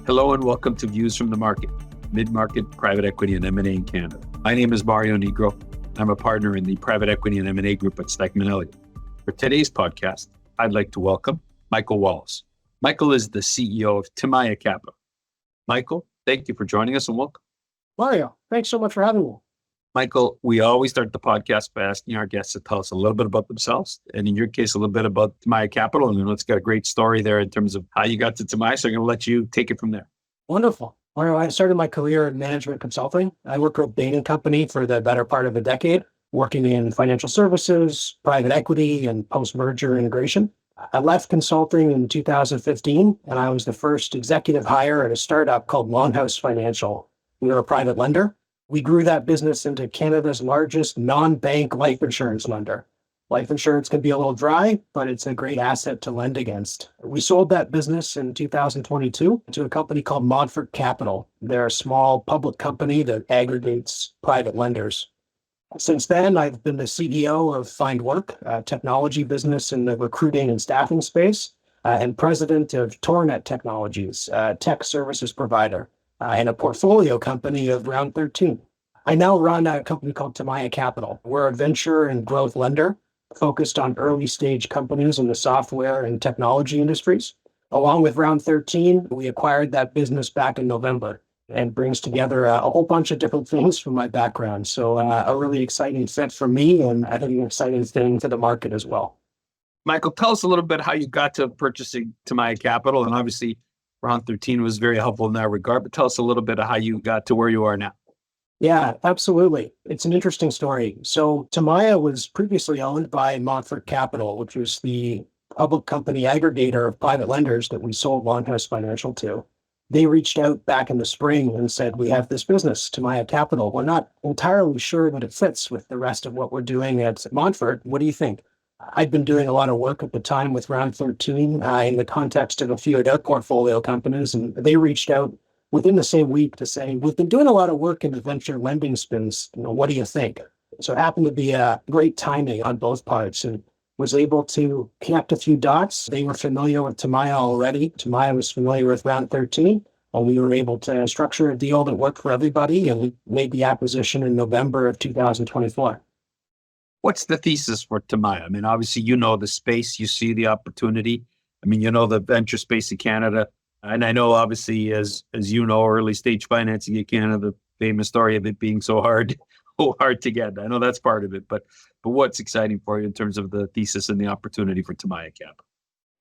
Hello and welcome to Views from the Market, mid-market private equity and M&A in Canada. My name is Mario Nigro. I'm a partner in the private equity and M&A group at Stikeman, Elliott. For today's podcast, I'd like to welcome Michael Wallace. Michael is the CEO of TIMIA Capital. Michael, thank you for joining us and welcome. Mario, thanks so much for having me. Michael, we always start the podcast by asking our guests to tell us a little bit about themselves. And in your case, a little bit about TIMIA Capital. And it's got a great story there in terms of how you got to TIMIA. So I'm going to let you take it from there. Wonderful. Mario, I started my career in management consulting. I worked for a Bain & Company for the better part of a decade, working in financial services, private equity, and post-merger integration. I left consulting in 2015, and I was the first executive hire at a startup called Longhouse Financial. We were a private lender. We grew that business into Canada's largest non-bank life insurance lender. Life insurance can be a little dry, but it's a great asset to lend against. We sold that business in 2022 to a company called Wallace Capital. They're a small public company that aggregates private lenders. Since then, I've been the CEO of Find Work, a technology business in the recruiting and staffing space, and president of Tornet Technologies, a tech services provider, and a portfolio company of Round 13. I now run a company called TIMIA Capital. We're a venture and growth lender focused on early stage companies in the software and technology industries. Along with Round 13, we acquired that business back in November and brings together a whole bunch of different things from my background. So a really exciting fit for me, and I think an exciting thing for the market as well. Michael, tell us a little bit how you got to purchasing TIMIA Capital. And obviously, Round 13 was very helpful in that regard, but tell us a little bit of how you got to where you are now. Yeah, absolutely. It's an interesting story. So TIMIA was previously owned by Wallace Capital, which was the public company aggregator of private lenders that we sold Longhouse Financial to. They reached out back in the spring and said, we have this business, TIMIA Capital. We're not entirely sure that it fits with the rest of what we're doing at Montfort. What do you think? I'd been doing a lot of work at the time with Round 13 in the context of a few of their portfolio companies, and they reached out within the same week to say, we've been doing a lot of work in the venture lending space. What do you think? So it happened to be a great timing on both parts and was able to connect a few dots. They were familiar with TIMIA already. TIMIA was familiar with Round 13, and we were able to structure a deal that worked for everybody, and we made the acquisition in November of 2024. What's the thesis for TIMIA? I mean, obviously, you know the space, you see the opportunity. I mean, you know the venture space in Canada. And I know, obviously, as you know, early stage financing in Canada, the famous story of it being so hard to get. I know that's part of it. But what's exciting for you in terms of the thesis and the opportunity for TIMIA Capital?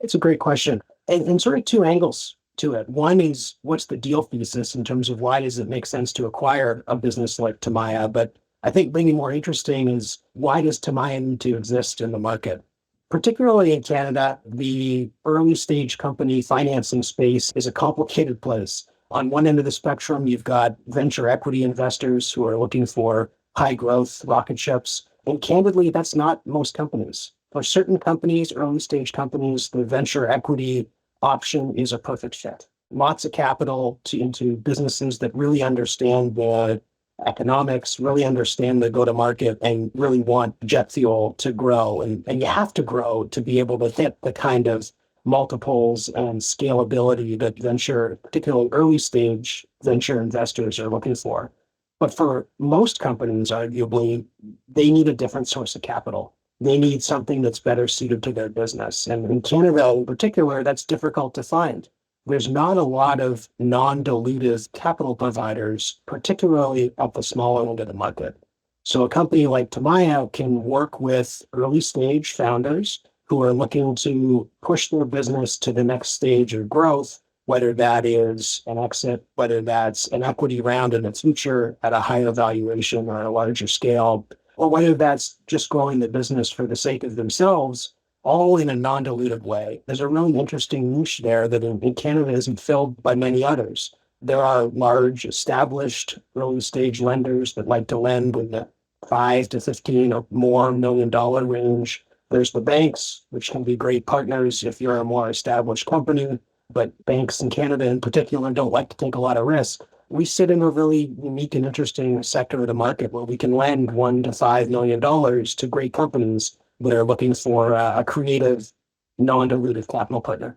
It's a great question. And sort of two angles to it. One is, what's the deal thesis in terms of why does it make sense to acquire a business like TIMIA? But I think maybe more interesting is, why does TIMIA need to exist in the market? Particularly in Canada, the early stage company financing space is a complicated place. On one end of the spectrum, you've got venture equity investors who are looking for high growth rocket ships. And candidly, that's not most companies. For certain companies, early stage companies, the venture equity option is a perfect fit. Lots of capital into businesses that really understand the economics, really understand the go-to-market, and really want jet fuel to grow. And you have to grow to be able to hit the kind of multiples and scalability that venture, particularly early stage venture investors, are looking for. But for most companies, arguably, they need a different source of capital. They need something that's better suited to their business. And in Canada in particular, that's difficult to find. There's not a lot of non-dilutive capital providers, particularly at the smaller end of the market. So a company like TIMIA can work with early stage founders who are looking to push their business to the next stage of growth, whether that is an exit, whether that's an equity round in the future at a higher valuation or a larger scale, or whether that's just growing the business for the sake of themselves, all in a non-dilutive way. There's a really interesting niche there that in Canada isn't filled by many others. There are large, established early stage lenders that like to lend in the 5 to 15 or more $1 million range. There's the banks, which can be great partners if you're a more established company, but banks in Canada in particular don't like to take a lot of risk. We sit in a really unique and interesting sector of the market where we can lend $1 to $5 million to great companies that are looking for a creative, non-dilutive capital partner.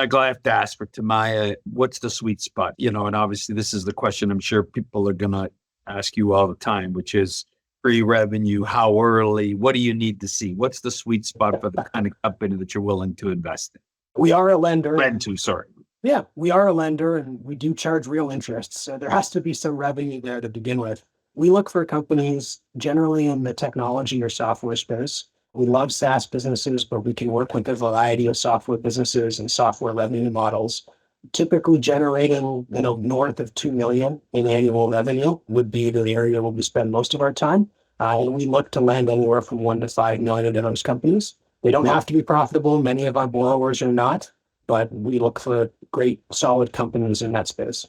Michael, I have to ask for Timaya, what's the sweet spot? And obviously this is the question I'm sure people are going to ask you all the time, which is pre-revenue, how early, what do you need to see? What's the sweet spot for the kind of company that you're willing to invest in? We are a lender. Lend to, sorry. Yeah, we are a lender and we do charge real interest. So there has to be some revenue there to begin with. We look for companies generally in the technology or software space. We love SaaS businesses, but we can work with a variety of software businesses and software revenue models. Typically generating, north of 2 million in annual revenue would be the area where we spend most of our time. And we look to lend anywhere from 1 to 5 million into those companies. They don't have to be profitable. Many of our borrowers are not, but we look for great, solid companies in that space.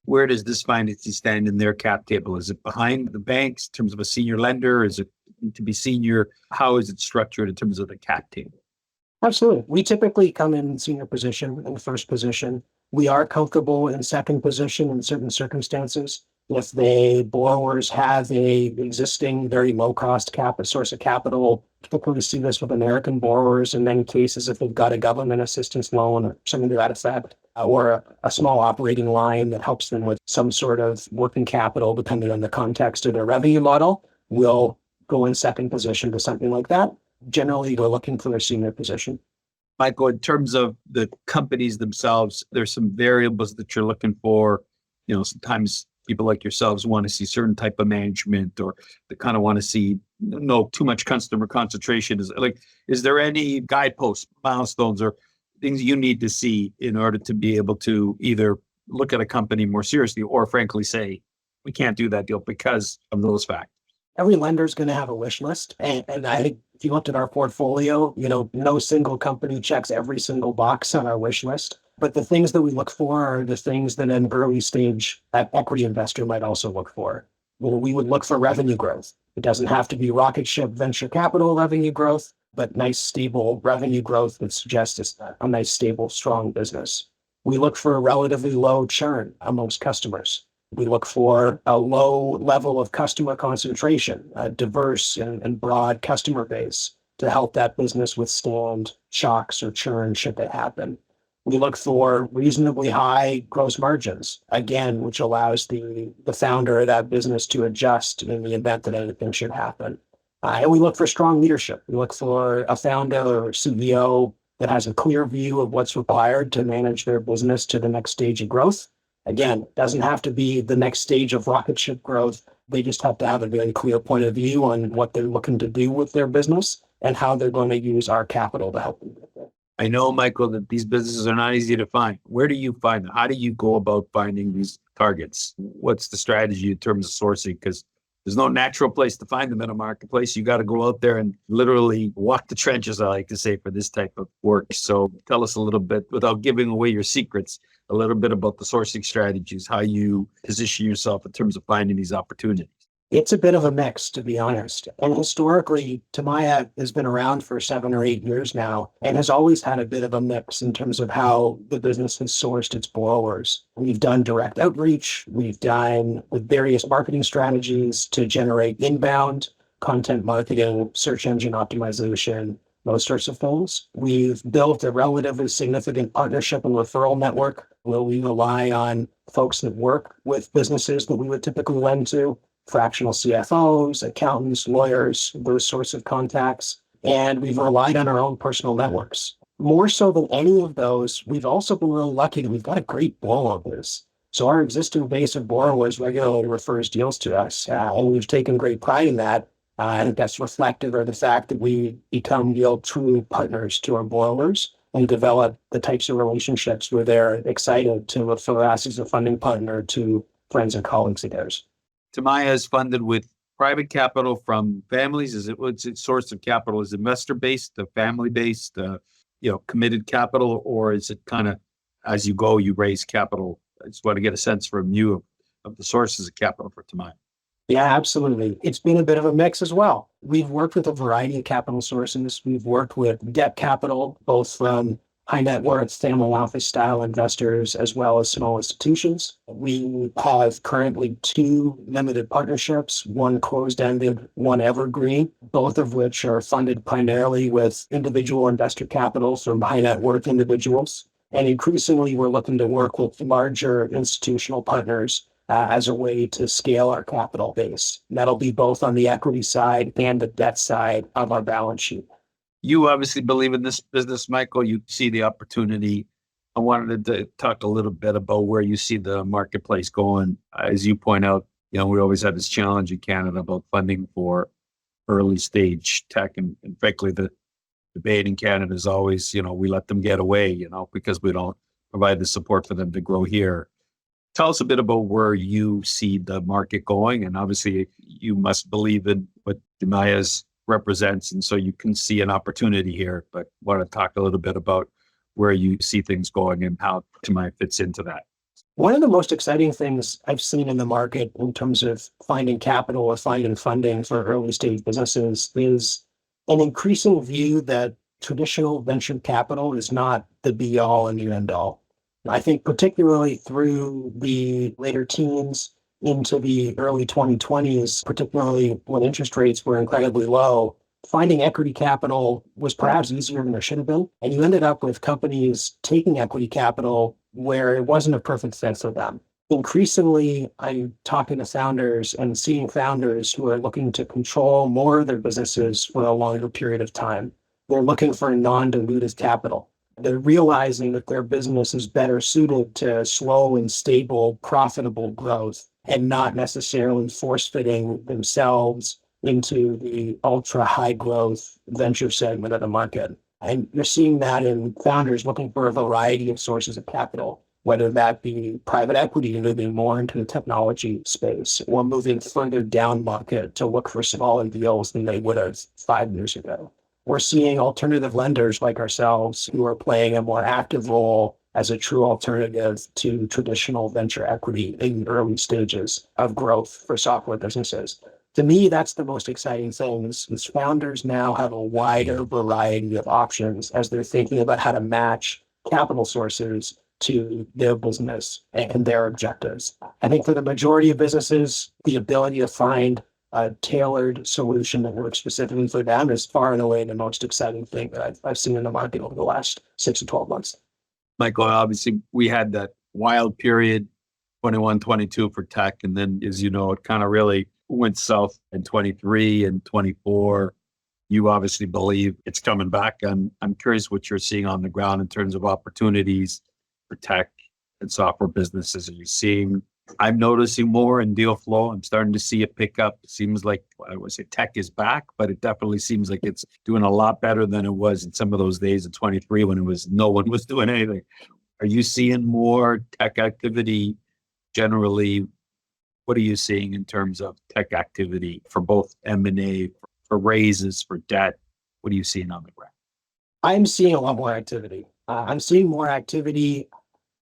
Where does this financing stand in their cap table? Is it behind the banks in terms of a senior lender? Is it to be senior? How is it structured in terms of the cap table? Absolutely. We typically come in senior position and first position. We are comfortable in second position in certain circumstances. If the borrowers have a existing very low cost source of capital, typically see this with American borrowers in many cases if they've got a government assistance loan or something to that effect, or a small operating line that helps them with some sort of working capital depending on the context of their revenue model, we'll go in second position to something like that. Generally, we're looking for a senior position. Michael, in terms of the companies themselves, there's some variables that you're looking for. Sometimes people like yourselves want to see certain type of management, or they kind of want to see no too much customer concentration. Is there any guideposts, milestones, or things you need to see in order to be able to either look at a company more seriously or frankly say, we can't do that deal because of those factors? Every lender is going to have a wish list. And I think if you looked at our portfolio, no single company checks every single box on our wish list. But the things that we look for are the things that an early stage equity investor might also look for. Well, we would look for revenue growth. It doesn't have to be rocket ship venture capital revenue growth, but nice, stable revenue growth that suggests a nice, stable, strong business. We look for a relatively low churn amongst customers. We look for a low level of customer concentration, a diverse and broad customer base to help that business withstand shocks or churn should they happen. We look for reasonably high gross margins, again, which allows the founder of that business to adjust in the event that anything should happen. And we look for strong leadership. We look for a founder or CEO that has a clear view of what's required to manage their business to the next stage of growth. Again, it doesn't have to be the next stage of rocket ship growth. They just have to have a very clear point of view on what they're looking to do with their business and how they're going to use our capital to help them get there. I know, Michael, that these businesses are not easy to find. Where do you find them? How do you go about finding these targets? What's the strategy in terms of sourcing? Because there's no natural place to find them in a marketplace. You got to go out there and literally walk the trenches, I like to say, for this type of work. So tell us a little bit, without giving away your secrets, a little bit about the sourcing strategies, how you position yourself in terms of finding these opportunities. It's a bit of a mix, to be honest. And historically, Timaya has been around for 7 or 8 years now and has always had a bit of a mix in terms of how the business has sourced its borrowers. We've done direct outreach. We've done with various marketing strategies to generate inbound content marketing, search engine optimization, those sorts of things. We've built a relatively significant partnership and referral network where we rely on folks that work with businesses that we would typically lend to, fractional CFOs, accountants, lawyers, those sorts of contacts. And we've relied on our own personal networks. More so than any of those, we've also been really lucky that we've got a great borrower base. So our existing base of borrowers regularly refers deals to us, and we've taken great pride in that. I think that's reflective of the fact that we become real true partners to our borrowers and develop the types of relationships where they're excited to refer us as a funding partner to friends and colleagues of theirs. Timaya is funded with private capital from families. What's its source of capital? Is it investor-based, family-based, committed capital, or is it kind of as you go, you raise capital? I just want to get a sense from you of the sources of capital for Timaya. Yeah, absolutely. It's been a bit of a mix as well. We've worked with a variety of capital sources. We've worked with debt capital, both from high net worth, family office style investors, as well as small institutions. We have currently 2 limited partnerships, one closed-ended, one evergreen, both of which are funded primarily with individual investor capital from high net worth individuals. And increasingly, we're looking to work with larger institutional partners as a way to scale our capital base. And that'll be both on the equity side and the debt side of our balance sheet. You obviously believe in this business, Michael. You see the opportunity. I wanted to talk a little bit about where you see the marketplace going. As you point out, we always have this challenge in Canada about funding for early stage tech. And frankly, the debate in Canada is always, we let them get away, because we don't provide the support for them to grow here. Tell us a bit about where you see the market going. And obviously, you must believe in what TIMIA represents. And so you can see an opportunity here. But I want to talk a little bit about where you see things going and how TIMIA fits into that. One of the most exciting things I've seen in the market in terms of finding capital or finding funding for early stage businesses is an increasing view that traditional venture capital is not the be all and the end all. I think particularly through the later teens into the early 2020s, particularly when interest rates were incredibly low, finding equity capital was perhaps easier than it should have been. And you ended up with companies taking equity capital where it wasn't a perfect fit for them. Increasingly, I'm talking to founders and seeing founders who are looking to control more of their businesses for a longer period of time. They're looking for non-dilutive capital. They're realizing that their business is better suited to slow and stable, profitable growth and not necessarily force-fitting themselves into the ultra high growth venture segment of the market. And you're seeing that in founders looking for a variety of sources of capital, whether that be private equity moving more into the technology space or moving further down market to look for smaller deals than they would have 5 years ago. We're seeing alternative lenders like ourselves who are playing a more active role as a true alternative to traditional venture equity in the early stages of growth for software businesses. To me, that's the most exciting thing is founders now have a wider variety of options as they're thinking about how to match capital sources to their business and their objectives. I think for the majority of businesses, the ability to find a tailored solution that works specifically for them is far and away the most exciting thing that I've seen in the market over the last 6 to 12 months. Michael, obviously, we had that wild period, 21, 22 for tech. And then, as you know, it kind of really went south in 23 and 24. You obviously believe it's coming back. I'm curious what you're seeing on the ground in terms of opportunities for tech and software businesses. Are you seeing? I'm noticing more in deal flow. I'm starting to see it pick up. It seems like, I would say tech is back, but it definitely seems like it's doing a lot better than it was in some of those days in 23 when no one was doing anything. Are you seeing more tech activity generally? What are you seeing in terms of tech activity for both M&A, for raises, for debt? What are you seeing on the ground? I'm seeing a lot more activity. I'm seeing more activity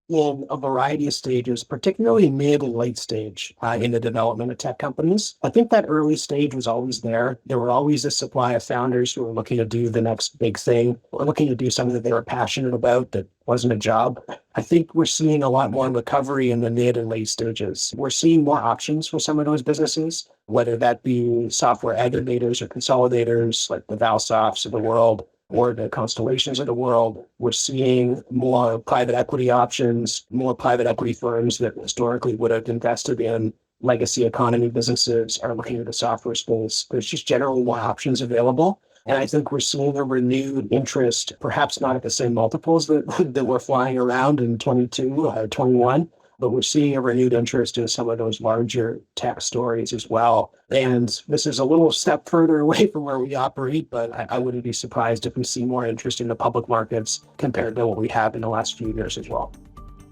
in a variety of stages, particularly mid and late stage in the development of tech companies. I think that early stage was always there. There were always a supply of founders who were looking to do the next big thing, or looking to do something that they were passionate about that wasn't a job. I think we're seeing a lot more recovery in the mid and late stages. We're seeing more options for some of those businesses, whether that be software aggregators or consolidators like the Valsofts of the world, or the Constellations of the world. We're seeing more private equity options, more private equity firms that historically would have invested in legacy economy businesses are looking at the software space. There's just generally more options available. And I think we're seeing a renewed interest, perhaps not at the same multiples that were flying around in 22 or 21, but we're seeing a renewed interest in some of those larger tech stories as well. And this is a little step further away from where we operate, but I wouldn't be surprised if we see more interest in the public markets compared to what we have in the last few years as well.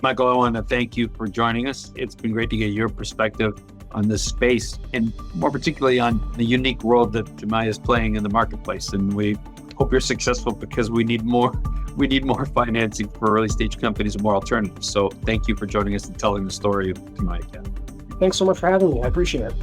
Michael, I want to thank you for joining us. It's been great to get your perspective on this space and more particularly on the unique role that TIMIA is playing in the marketplace. And we hope you're successful because we need more financing for early stage companies and more alternatives. So thank you for joining us and telling the story of TIMIA Capital. Thanks so much for having me. I appreciate it.